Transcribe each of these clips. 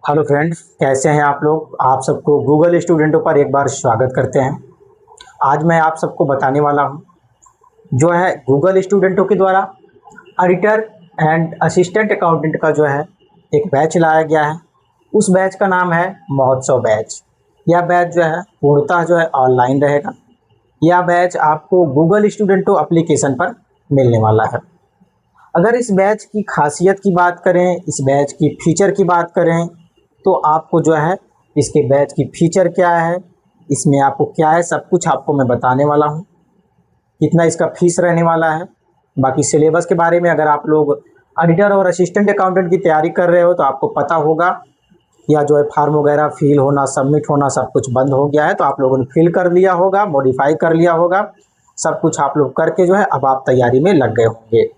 Hello friends, कैसे हैं आप लोग। आप सबको गूगल स्टूडेंटों पर एक बार स्वागत करते हैं। आज मैं आप सबको बताने वाला हूं जो है गूगल स्टूडेंटों के द्वारा ऑडिटर एंड असिस्टेंट अकाउंटेंट का जो है एक बैच लाया गया है। उस बैच का नाम है महोत्सव बैच। यह बैच जो है पूर्णतः जो है ऑनलाइन रहेगा। यह बैच आपको गूगल स्टूडेंटों एप्लीकेशन पर मिलने वाला है। अगर इस बैच की खासियत की बात करें, इस बैच की फीचर की बात करें, तो आपको जो है इसके बैच की फीचर क्या है, इसमें आपको क्या है, सब कुछ आपको मैं बताने वाला हूँ। कितना इसका फीस रहने वाला है, बाकी सिलेबस के बारे में। अगर आप लोग ऑडिटर और असिस्टेंट अकाउंटेंट की तैयारी कर रहे हो तो आपको पता होगा या जो है फार्म वगैरह फिल होना, सबमिट होना, सब कुछ बंद हो गया है। तो आप लोगों ने फिल कर लिया होगा, मॉडिफाई कर लिया होगा, सब कुछ आप लोग करके जो है अब आप तैयारी में लग गए होंगे।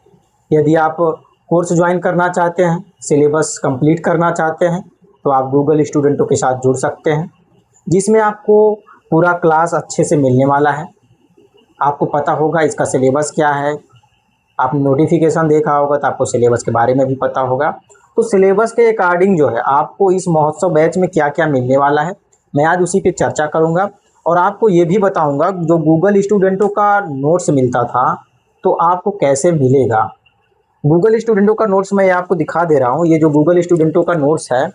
यदि आप कोर्स ज्वाइन करना चाहते हैं, सिलेबस कंप्लीट करना चाहते हैं, तो आप गूगल स्टूडेंटों के साथ जुड़ सकते हैं, जिसमें आपको पूरा क्लास अच्छे से मिलने वाला है। आपको पता होगा इसका सिलेबस क्या है। आपने नोटिफिकेशन देखा होगा तो आपको सिलेबस के बारे में भी पता होगा। तो सिलेबस के अकॉर्डिंग जो है आपको इस महोत्सव बैच में क्या क्या मिलने वाला है, मैं आज उसी पे चर्चा करूँगा। और आपको ये भी बताऊँगा जो गूगल स्टूडेंटों का नोट्स मिलता था तो आपको कैसे मिलेगा। गूगल स्टूडेंटों का नोट्स मैं आपको दिखा दे रहा हूँ। ये जो गूगल स्टूडेंटों का नोट्स है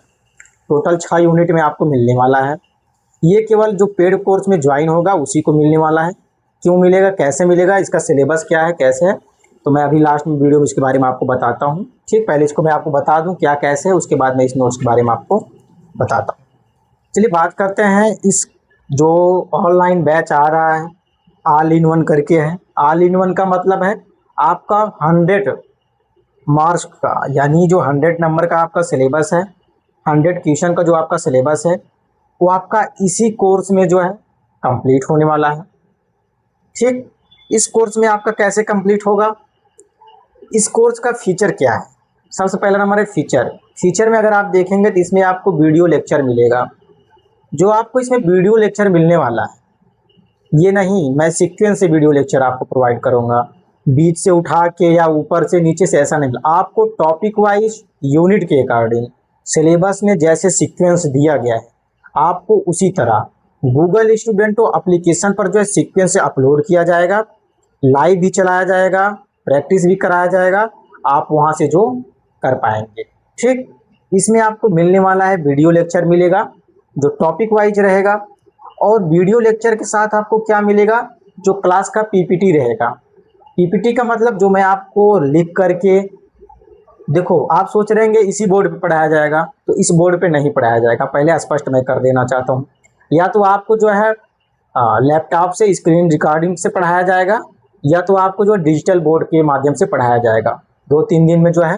टोटल 6 यूनिट में आपको मिलने वाला है। ये केवल जो पेड कोर्स में ज्वाइन होगा उसी को मिलने वाला है। क्यों मिलेगा, कैसे मिलेगा, इसका सिलेबस क्या है, कैसे है, तो मैं अभी लास्ट में वीडियो में इसके बारे में आपको बताता हूँ। ठीक, पहले इसको मैं आपको बता दूँ क्या कैसे है, उसके बाद मैं इस नोट्स के बारे में आपको बताता हूँ। चलिए बात करते हैं इस जो ऑनलाइन बैच आ रहा है, ऑल इन वन करके है। ऑल इन वन का मतलब है आपका 100 मार्क्स का, यानी जो 100 नंबर का आपका सिलेबस है, 100 क्वेश्चन का जो आपका सिलेबस है, वो आपका इसी कोर्स में जो है कंप्लीट होने वाला है। ठीक, इस कोर्स में आपका कैसे कंप्लीट होगा, इस कोर्स का फीचर क्या है। सबसे पहला नंबर है फीचर। फीचर में अगर आप देखेंगे तो इसमें आपको वीडियो लेक्चर मिलेगा। जो आपको इसमें वीडियो लेक्चर मिलने वाला है, ये नहीं मैं सीक्वेंस से वीडियो लेक्चर आपको प्रोवाइड करूंगा, बीच से उठा के या ऊपर से नीचे से, ऐसा नहीं। आपको टॉपिक वाइज यूनिट के अकॉर्डिंग सिलेबस में जैसे सीक्वेंस दिया गया है आपको उसी तरह गूगल स्टूडेंटो एप्लीकेशन पर जो है सीक्वेंस से अपलोड किया जाएगा, लाइव भी चलाया जाएगा, प्रैक्टिस भी कराया जाएगा, आप वहाँ से जो कर पाएंगे। ठीक, इसमें आपको मिलने वाला है वीडियो लेक्चर मिलेगा जो टॉपिक वाइज रहेगा। और वीडियो लेक्चर के साथ आपको क्या मिलेगा, जो क्लास का पीपीटी रहेगा। पीपीटी का मतलब जो मैं आपको लिख करके, देखो आप सोच रहे हैं इसी बोर्ड पे पढ़ाया जाएगा, तो इस बोर्ड पे नहीं पढ़ाया जाएगा, पहले स्पष्ट मैं कर देना चाहता हूँ। या तो आपको जो है लैपटॉप से स्क्रीन रिकॉर्डिंग से पढ़ाया जाएगा, या तो आपको जो डिजिटल बोर्ड के माध्यम से पढ़ाया जाएगा। 2-3 दिन में जो है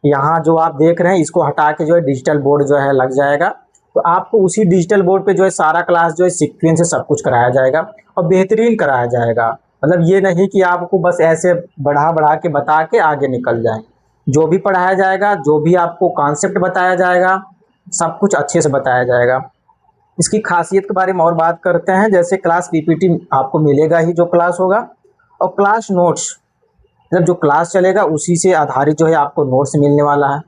यहाँ जो आप देख रहे हैं इसको हटा के जो है डिजिटल बोर्ड जो है लग जाएगा। तो आपको उसी डिजिटल बोर्ड पे जो है सारा क्लास जो है सीक्वेंस से सब कुछ कराया जाएगा और बेहतरीन कराया जाएगा। मतलब ये नहीं कि आपको बस ऐसे बढ़ा बढ़ा के बता के आगे निकल जाए। जो भी पढ़ाया जाएगा, जो भी आपको कॉन्सेप्ट बताया जाएगा, सब कुछ अच्छे से बताया जाएगा। इसकी खासियत के बारे में और बात करते हैं। जैसे क्लास पीपीटी आपको मिलेगा ही जो क्लास होगा, और क्लास नोट्स, मतलब जो क्लास चलेगा उसी से आधारित जो है आपको नोट्स मिलने वाला है।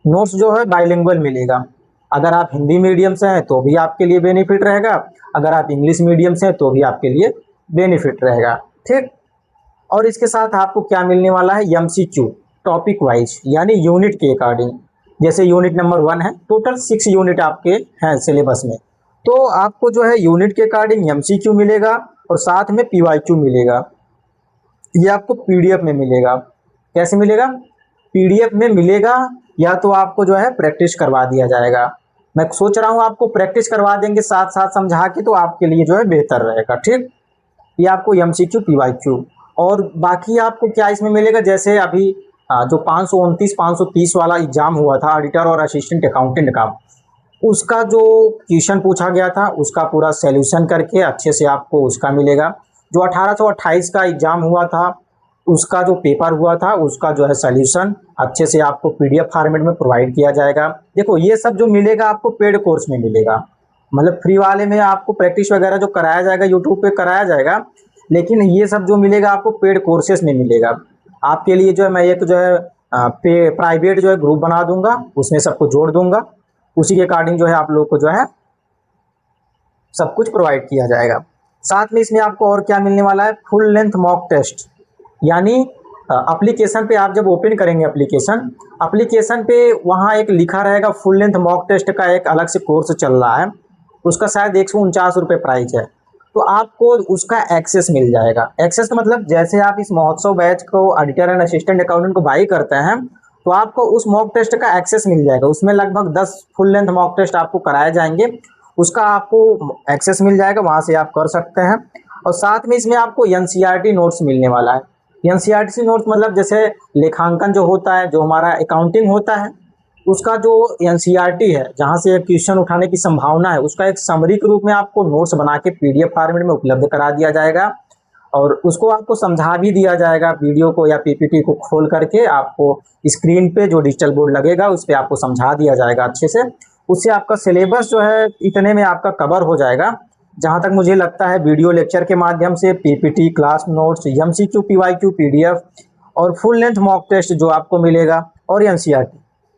नोट्स जो है बाइलिंगुअल मिलेगा। अगर आप हिंदी मीडियम से हैं तो भी आपके लिए बेनिफिट रहेगा, अगर आप इंग्लिश मीडियम से हैं तो भी आपके लिए बेनिफिट रहेगा। ठीक, और इसके साथ आपको क्या मिलने वाला है, एमसीक्यू टॉपिक वाइज, यानी यूनिट के अकॉर्डिंग। जैसे यूनिट नंबर 1 है, टोटल 6 यूनिट आपके हैं सिलेबस में, तो आपको जो है यूनिट के अकॉर्डिंग एमसीक्यू मिलेगा और साथ में पीवाईक्यू मिलेगा। ये आपको पीडीएफ में मिलेगा। कैसे मिलेगा, पीडीएफ में मिलेगा, या तो आपको जो है प्रैक्टिस करवा दिया जाएगा। मैं सोच रहा हूँ आपको प्रैक्टिस करवा देंगे साथ साथ समझा के, तो आपके लिए जो है बेहतर रहेगा। ठीक, ये आपको एमसीक्यू पीवाईक्यू। और बाकी आपको क्या इसमें मिलेगा, जैसे अभी जो 529 530 वाला एग्जाम हुआ था ऑडिटर और असिस्टेंट अकाउंटेंट का, उसका जो क्वेश्चन पूछा गया था उसका पूरा सॉल्यूशन करके अच्छे से आपको उसका मिलेगा। जो 1828 का एग्जाम हुआ था उसका जो पेपर हुआ था उसका जो है सॉल्यूशन अच्छे से आपको पीडीएफ फॉर्मेट में प्रोवाइड किया जाएगा। देखो ये सब जो मिलेगा आपको पेड कोर्स में मिलेगा, मतलब फ्री वाले में आपको प्रैक्टिस वगैरह जो कराया जाएगा यूट्यूब पे कराया जाएगा, लेकिन ये सब जो मिलेगा आपको पेड कोर्सेस में मिलेगा। आपके लिए जो है मैं एक जो है प्राइवेट जो है ग्रुप बना दूंगा, उसमें सबको जोड़ दूंगा। उसी के अकॉर्डिंग जो है आप लोग को जो है सब कुछ प्रोवाइड किया जाएगा। साथ में इसमें आपको और क्या मिलने वाला है, फुल लेंथ मॉक टेस्ट, यानी एप्लीकेशन पे आप जब ओपन करेंगे एप्लीकेशन पे वहाँ एक लिखा रहेगा फुल लेंथ मॉक टेस्ट का एक अलग से कोर्स चल रहा है, उसका शायद 149 रुपये प्राइस है। तो आपको उसका एक्सेस मिल जाएगा। एक्सेस का मतलब जैसे आप इस महोत्सव बैच को एडिटर एंड असिस्टेंट अकाउंटेंट को बाई करते हैं तो आपको उस मॉक टेस्ट का एक्सेस मिल जाएगा। उसमें लगभग 10 फुल लेंथ मॉक टेस्ट आपको कराए जाएंगे, उसका आपको एक्सेस मिल जाएगा, वहाँ से आप कर सकते हैं। और साथ में इसमें आपको एनसीईआरटी नोट्स मिलने वाला है। एनसीईआरटी नोट्स मतलब जैसे लेखांकन जो होता है, जो हमारा अकाउंटिंग होता है, उसका जो एनसीईआरटी है, जहाँ से क्वेश्चन उठाने की संभावना है, उसका एक समरी के रूप में आपको नोट्स बना के पीडीएफ फॉर्मेट में उपलब्ध करा दिया जाएगा। और उसको आपको समझा भी दिया जाएगा, वीडियो को या पीपीटी को खोल करके आपको स्क्रीन पे जो डिजिटल बोर्ड लगेगा उस पर आपको समझा दिया जाएगा अच्छे से। उससे आपका सिलेबस जो है इतने में आपका कवर हो जाएगा। जहाँ तक मुझे लगता है वीडियो लेक्चर के माध्यम से, PPT, class notes, MCQ, PYQ, PDF और फुल लेंथ मॉक टेस्ट जो आपको मिलेगा और एनसीईआरटी,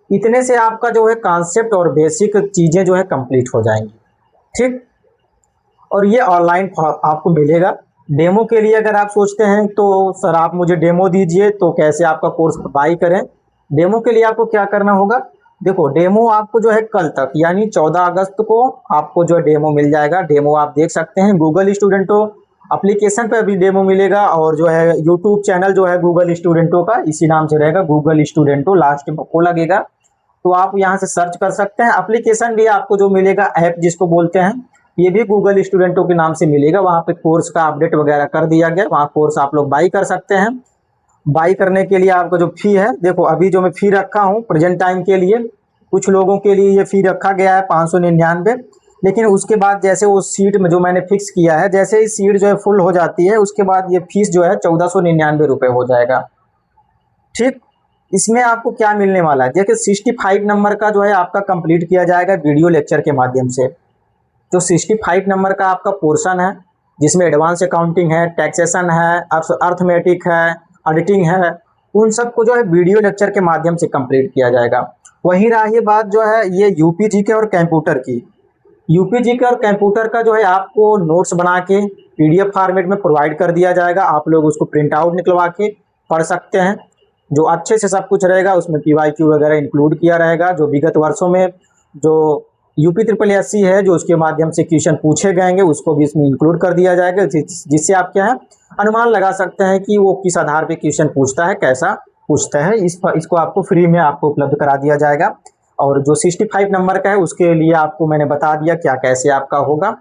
इतने से आपका जो है कॉन्सेप्ट और बेसिक चीज़ें जो है कंप्लीट हो जाएंगी। ठीक, और ये ऑनलाइन आपको मिलेगा। डेमो के लिए अगर आप सोचते हैं तो सर आप मुझे डेमो दीजिए, तो कैसे आपका कोर्स बाई करें। डेमो के लिए आपको क्या करना होगा, देखो डेमो आपको जो है कल तक यानी 14 अगस्त को आपको जो है डेमो मिल जाएगा। डेमो आप देख सकते हैं गूगल स्टूडेंटो एप्लीकेशन पर भी डेमो मिलेगा, और जो है यूट्यूब चैनल जो है गूगल स्टूडेंटो का इसी नाम से रहेगा, गूगल स्टूडेंटो लास्ट में को लगेगा, तो आप यहाँ से सर्च कर सकते हैं। एप्लीकेशन भी आपको जो मिलेगा, ऐप जिसको बोलते हैं, ये भी गूगल स्टूडेंटो के नाम से मिलेगा। वहाँ पे कोर्स का अपडेट वगैरह कर दिया गया, वहाँ कोर्स आप लोग बाई कर सकते हैं। बाई करने के लिए आपको जो फी है, देखो अभी जो मैं फी रखा हूँ प्रेजेंट टाइम के लिए, कुछ लोगों के लिए ये फी रखा गया है 599, लेकिन उसके बाद जैसे वो सीट में जो मैंने फिक्स किया है, जैसे ही सीट जो है फुल हो जाती है उसके बाद ये फीस जो है 1499 रुपये हो जाएगा। ठीक, इसमें आपको क्या मिलने वाला है, देखिए 65 नंबर का जो है आपका कंप्लीट किया जाएगा वीडियो लेक्चर के माध्यम से। जो 65 नंबर का आपका पोर्शन है, जिसमें एडवांस अकाउंटिंग है, टैक्सेशन है, अर्थमेटिक है, ऑडिटिंग है, उन सबको जो है वीडियो लेक्चर के माध्यम से कंप्लीट किया जाएगा। वहीं रही बात जो है ये यूपीजी और कंप्यूटर की, यूपीजी और कंप्यूटर का जो है आपको नोट्स बना के पीडीएफ फॉर्मेट में प्रोवाइड कर दिया जाएगा। आप लोग उसको प्रिंट आउट निकलवा के पढ़ सकते हैं, जो अच्छे से सब कुछ रहेगा। उसमें पीवाईक्यू वगैरह इंक्लूड किया रहेगा, जो विगत वर्षों में जो यूपी SSSC है जो उसके माध्यम से क्वेश्चन पूछे गएंगे उसको भी इसमें इंक्लूड कर दिया जाएगा, जिससे आप क्या है अनुमान लगा सकते हैं कि वो किस आधार पे क्वेश्चन पूछता है, कैसा पूछता है। इसको आपको फ्री में आपको उपलब्ध करा दिया जाएगा। और जो 65 नंबर का है उसके लिए आपको मैंने बता दिया क्या कैसे आपका होगा।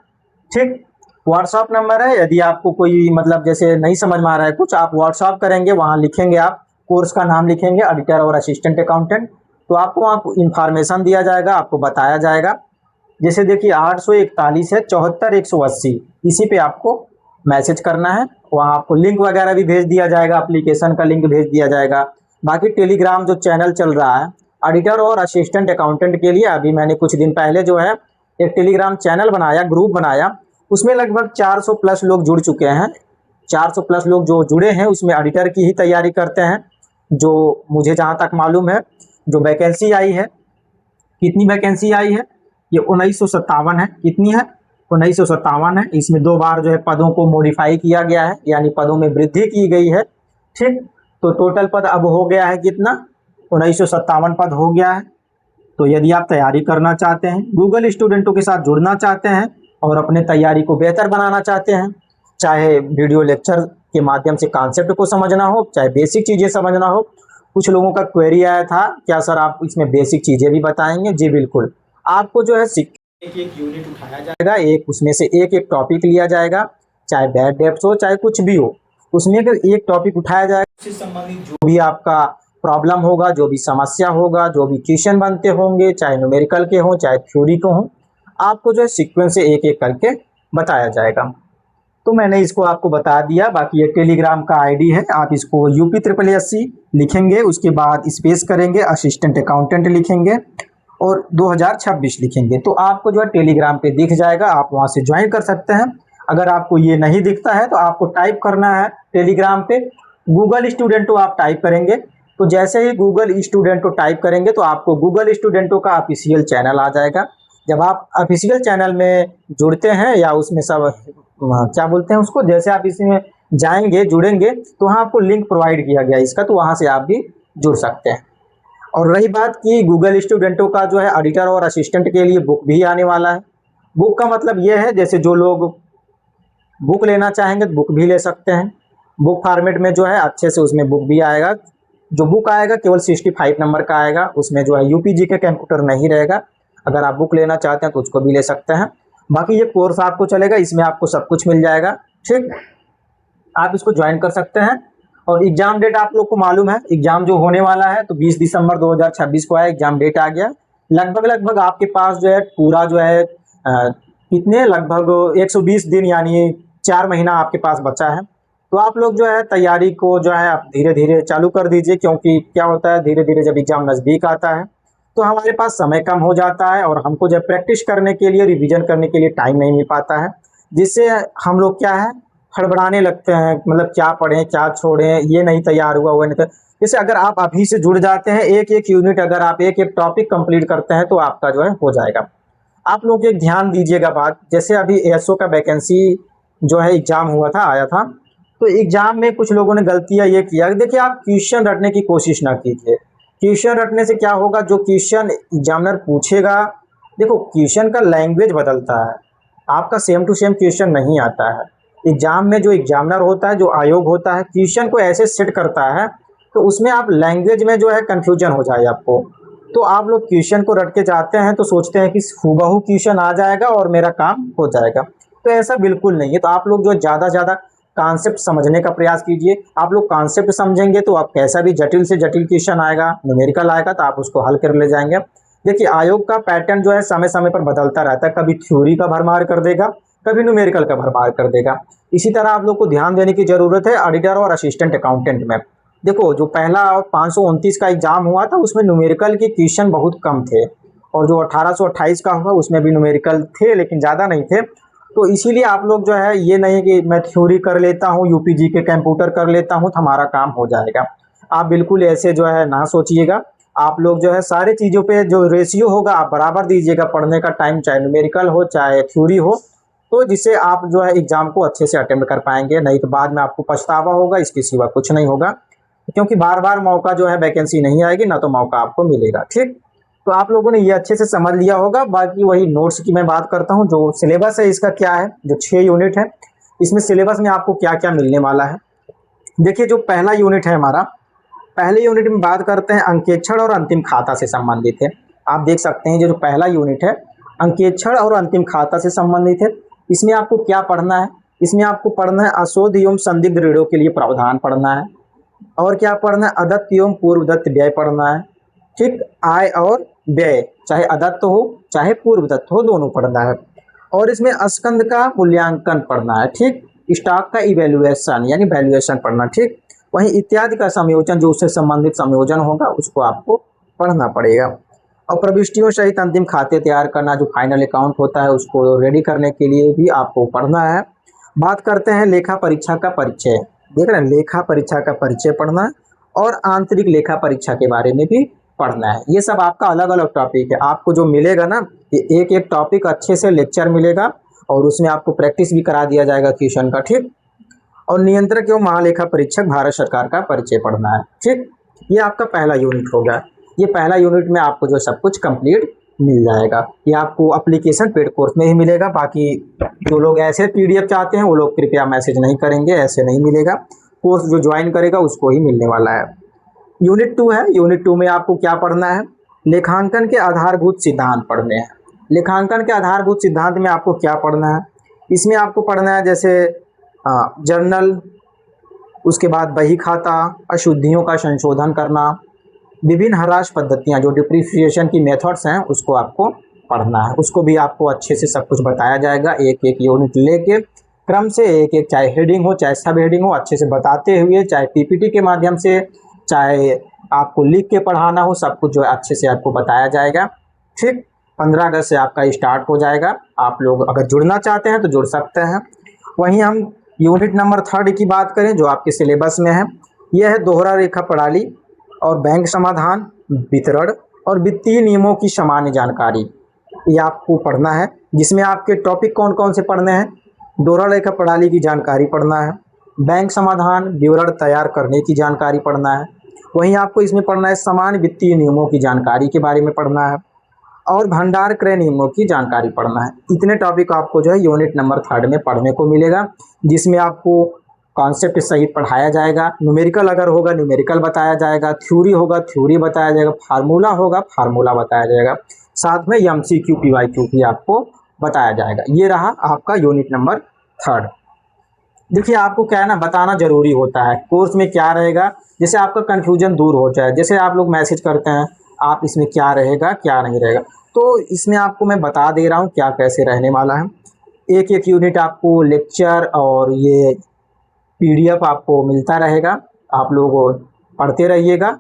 ठीक, व्हाट्सअप नंबर है, यदि आपको कोई मतलब जैसे नहीं समझ में आ रहा है कुछ, आप व्हाट्सअप करेंगे, वहाँ लिखेंगे, आप कोर्स का नाम लिखेंगे एडिटर और असिस्टेंट अकाउंटेंट, तो आपको वहाँ इन्फॉर्मेशन दिया जाएगा, आपको बताया जाएगा। जैसे देखिए 841 है 74 180, इसी पे आपको मैसेज करना है। वहाँ आपको लिंक वगैरह भी भेज दिया जाएगा, एप्लीकेशन का लिंक भेज दिया जाएगा। बाकी टेलीग्राम जो चैनल चल रहा है एडिटर और असिस्टेंट अकाउंटेंट के लिए, अभी मैंने कुछ दिन पहले जो है एक टेलीग्राम चैनल बनाया, ग्रुप बनाया, उसमें लगभग 400 प्लस लोग जुड़ चुके हैं। 400 प्लस लोग जो जुड़े हैं उसमें एडिटर की ही तैयारी करते हैं। जो मुझे जहाँ तक मालूम है, जो वैकेंसी आई है, कितनी वैकेंसी आई है, ये 1957 है। कितनी है, 1957 है। इसमें 2 बार जो है पदों को मॉडिफाई किया गया है, यानी पदों में वृद्धि की गई है। ठीक, तो टोटल पद अब हो गया है कितना, 1957 पद हो गया है। तो यदि आप तैयारी करना चाहते हैं, गूगल स्टूडेंटों के साथ जुड़ना चाहते हैं और अपने तैयारी को बेहतर बनाना चाहते हैं, चाहे वीडियो लेक्चर के माध्यम से कॉन्सेप्ट को समझना हो, चाहे बेसिक चीज़ें समझना हो। कुछ लोगों का क्वेरी आया था, क्या सर आप इसमें बेसिक चीज़ें भी बताएंगे? जी बिल्कुल, आपको जो है एक एक यूनिट उठाया जाएगा, एक उसमें से एक एक टॉपिक लिया जाएगा, चाहे बैड डेप्थ हो चाहे कुछ भी हो, उसमें एक टॉपिक उठाया जाएगा। उससे संबंधित जो भी आपका प्रॉब्लम होगा, जो भी समस्या होगा, जो भी क्वेश्चन बनते होंगे, चाहे न्यूमेरिकल के हों चाहे थ्योरी के हों, आपको जो है सीक्वेंस से एक एक करके बताया जाएगा। तो मैंने इसको आपको बता दिया। बाकी ये टेलीग्राम का आईडी है, आप इसको यूपी SSSC लिखेंगे, उसके बाद स्पेस करेंगे, असिस्टेंट अकाउंटेंट लिखेंगे और 2026 लिखेंगे, तो आपको जो है टेलीग्राम पे दिख जाएगा, आप वहाँ से ज्वाइन कर सकते हैं। अगर आपको ये नहीं दिखता है तो आपको टाइप करना है टेलीग्राम पे, गूगल स्टूडेंटो आप टाइप करेंगे, तो जैसे ही गूगल स्टूडेंटो टाइप करेंगे तो आपको गूगल स्टूडेंटो का ऑफिशियल चैनल आ जाएगा। जब आप ऑफिशियल चैनल में जुड़ते हैं या उसमें सब क्या बोलते हैं उसको, जैसे आप इसमें जाएंगे जुड़ेंगे तो वहाँ आपको लिंक प्रोवाइड किया गया इसका, तो वहाँ से आप भी जुड़ सकते हैं। और रही बात कि गूगल स्टूडेंटो का जो है एडिटर और असिस्टेंट के लिए बुक भी आने वाला है। बुक का मतलब ये है जैसे जो लोग बुक लेना चाहेंगे तो बुक भी ले सकते हैं। बुक फॉर्मेट में जो है अच्छे से उसमें बुक भी आएगा। जो बुक आएगा केवल 65 नंबर का आएगा, उसमें जो है यूपीजी के कंप्यूटर नहीं रहेगा। अगर आप बुक लेना चाहते हैं तो उसको भी ले सकते हैं। बाकी ये कोर्स आपको चलेगा, इसमें आपको सब कुछ मिल जाएगा। ठीक, आप इसको ज्वाइन कर सकते हैं। और एग्जाम डेट आप लोग को मालूम है, एग्जाम जो होने वाला है तो 20 दिसंबर 2026 को है, एग्जाम डेट आ गया। लगभग आपके पास जो है पूरा जो है कितने लगभग 120 दिन यानी 4 महीना आपके पास बचा है। तो आप लोग जो है तैयारी को जो है आप धीरे धीरे चालू कर दीजिए, क्योंकि क्या होता है धीरे धीरे जब एग्जाम नज़दीक आता है तो हमारे पास समय कम हो जाता है और हमको जब प्रैक्टिस करने के लिए रिवीजन करने के लिए टाइम नहीं मिल पाता है, जिससे हम लोग क्या है हड़बड़ाने लगते हैं, मतलब क्या पढ़ें क्या छोड़ें, ये नहीं तैयार हुआ वो नहीं। जैसे अगर आप अभी से जुड़ जाते हैं, एक एक यूनिट अगर आप एक एक टॉपिक कंप्लीट करते हैं तो आपका जो है हो जाएगा। आप लोग एक ध्यान दीजिएगा बात, जैसे अभी एएसओ का वैकेंसी जो है एग्जाम हुआ था आया था, तो एग्जाम में कुछ लोगों ने गलतियां ये किया। देखिए आप क्वेश्चन रटने की कोशिश ना कीजिए। क्वेश्चन रटने से क्या होगा, जो क्वेश्चन एग्जामिनर पूछेगा, देखो क्वेश्चन का लैंग्वेज बदलता है, आपका सेम टू सेम क्वेश्चन नहीं आता है। एग्जाम में जो एग्जामिनर होता है, जो आयोग होता है, क्वेश्चन को ऐसे सेट करता है तो उसमें आप लैंग्वेज में जो है कन्फ्यूजन हो जाए आपको। तो आप लोग क्वेश्चन को रट के जाते हैं तो सोचते हैं कि हूबहू क्वेश्चन आ जाएगा और मेरा काम हो जाएगा, तो ऐसा बिल्कुल नहीं है। तो आप लोग जो ज़्यादा ज़्यादा कॉन्सेप्ट समझने का प्रयास कीजिए। आप लोग कॉन्सेप्ट समझेंगे तो आप कैसा भी जटिल से जटिल क्वेश्चन आएगा, न्यूमेरिकल आएगा तो आप उसको हल कर ले जाएंगे। देखिए आयोग का पैटर्न जो है समय समय पर बदलता रहता है, कभी थ्योरी का भरमार कर देगा, कभी न्यूमेरिकल का भरमार कर देगा। इसी तरह आप लोग को ध्यान देने की जरूरत है ऑडिटर और असिस्टेंट अकाउंटेंट में। देखो जो पहला 529 का एग्जाम हुआ था उसमें न्यूमेरिकल के क्वेश्चन बहुत कम थे, और जो 1828 का हुआ उसमें भी न्यूमेरिकल थे लेकिन ज़्यादा नहीं थे। तो इसीलिए आप लोग जो है ये नहीं कि मैं थ्योरी कर लेता हूँ, यूपीजी के कंप्यूटर कर लेता हूँ तो हमारा काम हो जाएगा। आप बिल्कुल ऐसे जो है ना सोचिएगा। आप लोग जो है सारे चीज़ों पे जो रेशियो होगा आप बराबर दीजिएगा पढ़ने का टाइम, चाहे न्यूमेरिकल हो चाहे थ्योरी हो, तो जिससे आप जो है एग्जाम को अच्छे से अटेम्प्ट कर पाएंगे। नहीं तो बाद में आपको पछतावा होगा, इसके सिवा कुछ नहीं होगा, क्योंकि बार बार मौका जो है वैकेंसी नहीं आएगी ना तो मौका आपको मिलेगा। ठीक, तो आप लोगों ने ये अच्छे से समझ लिया होगा। बाकी वही नोट्स की मैं बात करता हूँ, जो सिलेबस है इसका क्या है, जो 6 यूनिट है इसमें सिलेबस में आपको क्या क्या मिलने वाला है। देखिए जो पहला यूनिट है हमारा, पहले यूनिट में बात करते हैं अंकेक्षण और अंतिम खाता से संबंधित है। आप देख सकते हैं जो पहला यूनिट है अंकेक्षण और अंतिम खाता से संबंधित है। इसमें आपको क्या पढ़ना है, इसमें आपको पढ़ना है अशोध एवं संदिग्ध ऋणों के लिए प्रावधान पढ़ना है, और क्या पढ़ना है अदत्त एवं पूर्वदत्त व्यय पढ़ना है। ठीक, आय और व्यय चाहे अदत्त हो चाहे पूर्वदत्त हो दोनों पढ़ना है। और इसमें स्कंद का मूल्यांकन पढ़ना है। ठीक, स्टॉक का इवेल्युएशन यानी वैल्यूएशन पढ़ना। ठीक, वहीं इत्यादि का संयोजन जो उससे संबंधित संयोजन होगा उसको आपको पढ़ना पड़ेगा। और प्रविष्टियों सहित अंतिम खाते तैयार करना, जो फाइनल अकाउंट होता है उसको रेडी करने के लिए भी आपको पढ़ना है। बात करते हैं लेखा परीक्षा का परिचय। देख रहे हैं, लेखा परीक्षा का परिचय पढ़ना है और आंतरिक लेखा परीक्षा के बारे में भी पढ़ना है। ये सब आपका अलग अलग टॉपिक है। आपको जो मिलेगा ना, ये एक एक टॉपिक अच्छे से लेक्चर मिलेगा और उसमें आपको प्रैक्टिस भी करा दिया जाएगा क्वेश्चन का। ठीक, और नियंत्रक एवं महालेखा परीक्षक भारत सरकार का परिचय पढ़ना है। ठीक, ये आपका पहला यूनिट होगा। ये पहला यूनिट में आपको जो सब कुछ कंप्लीट मिल जाएगा। ये आपको एप्लीकेशन पेड कोर्स में ही मिलेगा। बाकी जो लोग ऐसे पीडीएफ चाहते हैं वो लोग कृपया मैसेज नहीं करेंगे, ऐसे नहीं मिलेगा। कोर्स जो ज्वाइन करेगा उसको ही मिलने वाला है। यूनिट 2 है, यूनिट 2 में आपको क्या पढ़ना है, लेखांकन के आधारभूत सिद्धांत पढ़ने हैं। लेखांकन के आधारभूत सिद्धांत में आपको क्या पढ़ना है, इसमें आपको पढ़ना है जैसे जर्नल, उसके बाद बही खाता, अशुद्धियों का संशोधन करना, विभिन्न ह्रास पद्धतियाँ जो डिप्रिसिएशन की मेथड्स हैं उसको आपको पढ़ना है। उसको भी आपको अच्छे से सब कुछ बताया जाएगा, एक एक यूनिट लेके क्रम से एक एक, चाहे हेडिंग हो चाहे सब हेडिंग हो, अच्छे से बताते हुए, चाहे पीपीटी के माध्यम से चाहे आपको लिख के पढ़ाना हो, सब कुछ जो है अच्छे से आपको बताया जाएगा। ठीक, 15 अगस्त से आपका स्टार्ट हो जाएगा। आप लोग अगर जुड़ना चाहते हैं तो जुड़ सकते हैं। वहीं हम यूनिट नंबर 3 की बात करें जो आपके सिलेबस में है, यह है दोहरा रेखा प्रणाली और बैंक समाधान, वितरण और वित्तीय नियमों की सामान्य जानकारी, ये आपको पढ़ना है। जिसमें आपके टॉपिक कौन कौन से पढ़ने हैं? दोहरा लेखा प्रणाली की जानकारी पढ़ना है, बैंक समाधान विवरण तैयार करने की जानकारी पढ़ना है, वहीं आपको इसमें पढ़ना है सामान्य वित्तीय नियमों की जानकारी के बारे में पढ़ना है और भंडार क्रय नियमों की जानकारी पढ़ना है। इतने टॉपिक आपको जो है यूनिट नंबर 3 में पढ़ने को मिलेगा, जिसमें आपको कॉन्सेप्ट सहित पढ़ाया जाएगा। न्यूमेरिकल अगर होगा न्यूमेरिकल बताया जाएगा, थ्योरी होगा थ्योरी बताया जाएगा, फार्मूला होगा फार्मूला बताया जाएगा, साथ में MCQ PYQ भी आपको बताया जाएगा। ये रहा आपका यूनिट नंबर 3। देखिए आपको क्या है ना, बताना जरूरी होता है कोर्स में क्या रहेगा, जैसे आपका कन्फ्यूजन दूर हो जाए। जैसे आप लोग मैसेज करते हैं आप इसमें क्या रहेगा क्या नहीं रहेगा, तो इसमें आपको मैं बता दे रहा हूँ क्या कैसे रहने वाला है। एक एक यूनिट आपको लेक्चर और ये PDF आपको मिलता रहेगा, आप लोग पढ़ते रहिएगा।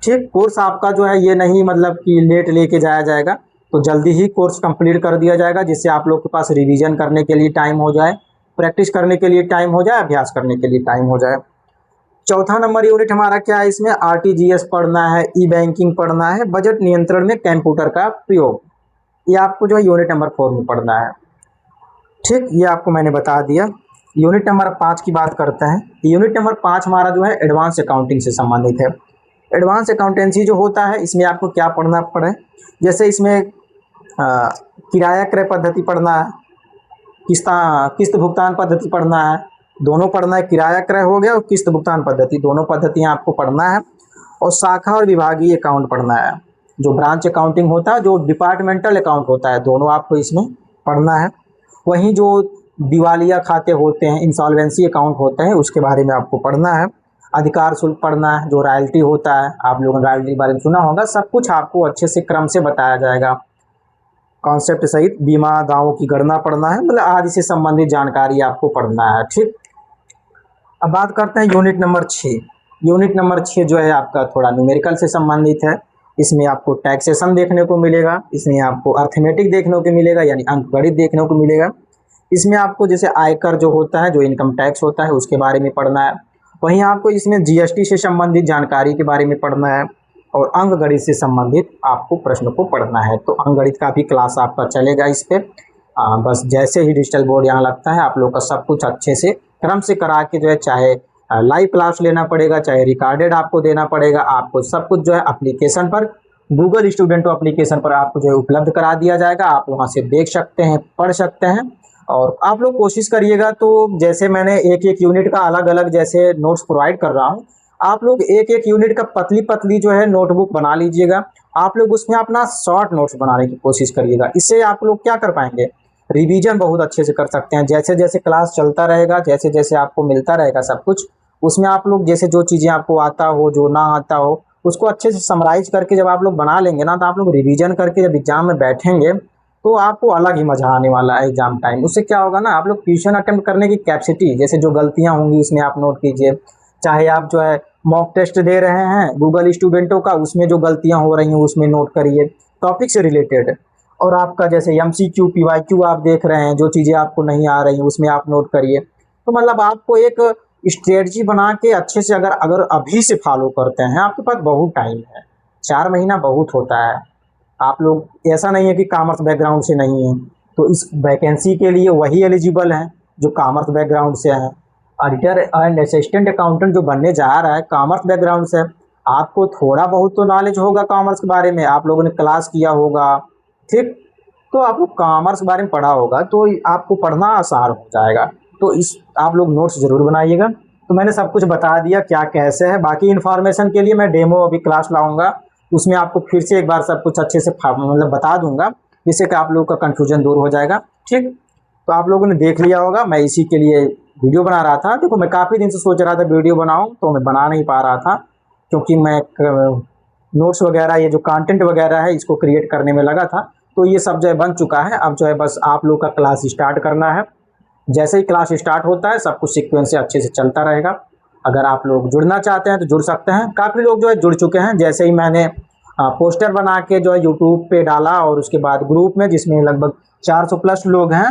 ठीक, कोर्स आपका जो है ये नहीं मतलब कि लेट लेके जाया जाएगा, तो जल्दी ही कोर्स कंप्लीट कर दिया जाएगा, जिससे आप लोग के पास रिवीजन करने के लिए टाइम हो जाए, प्रैक्टिस करने के लिए टाइम हो जाए, अभ्यास करने के लिए टाइम हो जाए। चौथा नंबर यूनिट हमारा क्या है, इसमें RTGS पढ़ना है, ई बैंकिंग पढ़ना है, बजट नियंत्रण में कंप्यूटर का प्रयोग, ये आपको जो है यूनिट नंबर 4 में पढ़ना है। ठीक, ये आपको मैंने बता दिया। यूनिट नंबर 5 की बात करते हैं। यूनिट नंबर 5 हमारा जो है एडवांस अकाउंटिंग से संबंधित है। एडवांस अकाउंटेंसी जो होता है इसमें आपको क्या पढ़ना पड़े, जैसे इसमें किराया क्रय पद्धति पढ़ना है, किस्त भुगतान पद्धति पढ़ना है, दोनों पढ़ना है। किराया क्रय हो गया और किस्त भुगतान पद्धति, दोनों पद्धतियाँ आपको पढ़ना है। और शाखा और विभागीय अकाउंट पढ़ना है, जो ब्रांच अकाउंटिंग होता है, जो डिपार्टमेंटल अकाउंट होता है, दोनों आपको इसमें पढ़ना है। वहीं जो दिवालिया खाते होते हैं, इंसॉल्वेंसी अकाउंट होते हैं, उसके बारे में आपको पढ़ना है। अधिकार शुल्क पढ़ना है, जो रॉयल्टी होता है, आप लोगों ने रॉयल्टी के बारे में सुना होगा। सब कुछ आपको अच्छे से क्रम से बताया जाएगा, कॉन्सेप्ट सहित। बीमा दावों की गणना पढ़ना है, मतलब आदि से संबंधित जानकारी आपको पढ़ना है। ठीक, अब बात करते हैं यूनिट नंबर 6। यूनिट नंबर 6 जो है आपका थोड़ा न्यूमेरिकल से संबंधित है। इसमें आपको टैक्सेशन देखने को मिलेगा, इसमें आपको अर्थमेटिक देखने को मिलेगा, यानी अंकगणित देखने को मिलेगा। इसमें आपको जैसे आयकर जो होता है, जो इनकम टैक्स होता है, उसके बारे में पढ़ना है। वहीं आपको इसमें GST से संबंधित जानकारी के बारे में पढ़ना है और अंकगणित से संबंधित आपको प्रश्न को पढ़ना है। तो अंकगणित का भी क्लास आपका चलेगा इस पर। बस जैसे ही डिजिटल बोर्ड यहाँ लगता है, आप लोग का सब कुछ अच्छे से क्रम से करा के जो है, चाहे लाइव क्लास लेना पड़ेगा, चाहे रिकॉर्डेड आपको देना पड़ेगा, आपको सब कुछ जो है एप्लीकेशन पर, गूगल स्टूडेंटो एप्लीकेशन पर आपको जो है उपलब्ध करा दिया जाएगा। आप वहाँ से देख सकते हैं, पढ़ सकते हैं। और आप लोग कोशिश करिएगा, तो जैसे मैंने एक एक यूनिट का अलग अलग जैसे नोट्स प्रोवाइड कर रहा हूँ, आप लोग एक एक यूनिट का पतली पतली जो है नोटबुक बना लीजिएगा। आप लोग उसमें अपना शॉर्ट नोट्स बनाने की कोशिश करिएगा। इससे आप लोग क्या कर पाएंगे, रिवीजन बहुत अच्छे से कर सकते हैं। जैसे जैसे क्लास चलता रहेगा, जैसे जैसे आपको मिलता रहेगा सब कुछ, उसमें आप लोग जैसे जो चीज़ें आपको आता हो, जो ना आता हो, उसको अच्छे से समराइज करके जब आप लोग बना लेंगे ना, तो आप लोग रिवीजन करके जब एग्जाम में बैठेंगे तो आपको अलग ही मजा आने वाला है एग्जाम टाइम। उससे क्या होगा ना, आप लोग ट्यूशन अटेम्प्ट करने की कैपेसिटी, जैसे जो गलतियां होंगी उसमें आप नोट कीजिए। चाहे आप जो है मॉक टेस्ट दे रहे हैं गूगल स्टूडेंटों का, उसमें जो गलतियां हो रही हैं उसमें नोट करिए, टॉपिक से रिलेटेड। और आपका जैसे MCQ PYQ आप देख रहे हैं, जो चीज़ें आपको नहीं आ रही हैं उसमें आप नोट करिए। तो मतलब आपको एक स्ट्रेटजी बना के अच्छे से अगर अगर अभी से फॉलो करते हैं, आपके पास बहुत टाइम है, 4 महीना बहुत होता है। आप लोग ऐसा नहीं है कि कॉमर्स बैकग्राउंड से नहीं है, तो इस वैकेंसी के लिए वही एलिजिबल हैं जो कॉमर्स बैकग्राउंड से हैं। ऑडिटर एंड असिस्टेंट अकाउंटेंट जो बनने जा रहा है कॉमर्स बैकग्राउंड से, आपको थोड़ा बहुत तो नॉलेज होगा कॉमर्स के बारे में, आप लोगों ने क्लास किया होगा। ठीक, तो आपको कॉमर्स के बारे में पढ़ा होगा, तो आपको पढ़ना आसान हो जाएगा। तो इस आप लोग नोट्स ज़रूर बनाइएगा। तो मैंने सब कुछ बता दिया क्या कैसे है। बाकी इन्फॉर्मेशन के लिए मैं डेमो अभी क्लास लाऊंगा, उसमें आपको फिर से एक बार सब कुछ अच्छे से मतलब बता दूंगा, जिससे कि आप लोगों का कन्फ्यूजन दूर हो जाएगा। ठीक, तो आप लोगों ने देख लिया होगा, मैं इसी के लिए वीडियो बना रहा था। देखो मैं काफ़ी दिन से सोच रहा था वीडियो बनाऊं, तो मैं बना नहीं पा रहा था, क्योंकि मैं नोट्स वगैरह, ये जो कंटेंट वगैरह है, इसको क्रिएट करने में लगा था। तो ये सब जो है बन चुका है। अब जो है बस आप लोग का क्लास स्टार्ट करना है। जैसे ही क्लास स्टार्ट होता है, सब कुछ सीक्वेंस से अच्छे से चलता रहेगा। अगर आप लोग जुड़ना चाहते हैं तो जुड़ सकते हैं। काफ़ी लोग जो है जुड़ चुके हैं। जैसे ही मैंने पोस्टर बना के जो है यूट्यूब पे डाला, और उसके बाद ग्रुप में, जिसमें लगभग 400 प्लस लोग हैं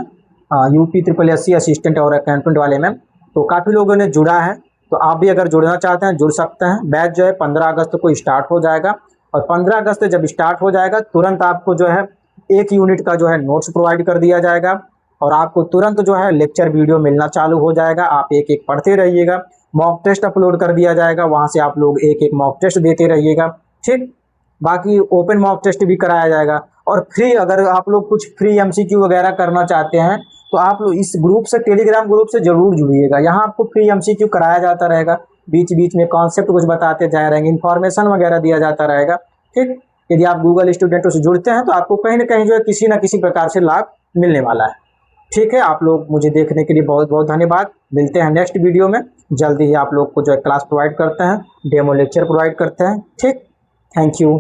UP SSSC असिस्टेंट और अकाउंटेंट वाले में, तो काफ़ी लोगों ने जुड़ा है। तो आप भी अगर जुड़ना चाहते हैं जुड़ सकते हैं। बैच जो है 15 अगस्त को स्टार्ट हो जाएगा और 15 अगस्त जब स्टार्ट हो जाएगा तुरंत आपको जो है 1 यूनिट का जो है नोट्स प्रोवाइड कर दिया जाएगा और आपको तुरंत जो है लेक्चर वीडियो मिलना चालू हो जाएगा। आप एक एक पढ़ते रहिएगा। मॉक टेस्ट अपलोड कर दिया जाएगा, वहाँ से आप लोग एक एक मॉक टेस्ट देते रहिएगा। ठीक, बाकी ओपन मॉक टेस्ट भी कराया जाएगा। और फ्री, अगर आप लोग कुछ फ्री एमसीक्यू वगैरह करना चाहते हैं तो आप लोग इस ग्रुप से, टेलीग्राम ग्रुप से जरूर जुड़िएगा। यहाँ आपको फ्री एमसीक्यू कराया जाता रहेगा, बीच बीच में कॉन्सेप्ट कुछ बताते जा रहेंगे, इन्फॉर्मेशन वगैरह दिया जाता रहेगा। ठीक, यदि आप गूगल स्टूडेंटों से जुड़ते हैं तो आपको कहीं ना कहीं जो है किसी ना किसी प्रकार से लाभ मिलने वाला है। ठीक है, आप लोग मुझे देखने के लिए बहुत बहुत धन्यवाद। मिलते हैं नेक्स्ट वीडियो में। जल्दी ही आप लोग को जो है क्लास प्रोवाइड करते हैं, डेमो लेक्चर प्रोवाइड करते हैं। ठीक, थैंक यू।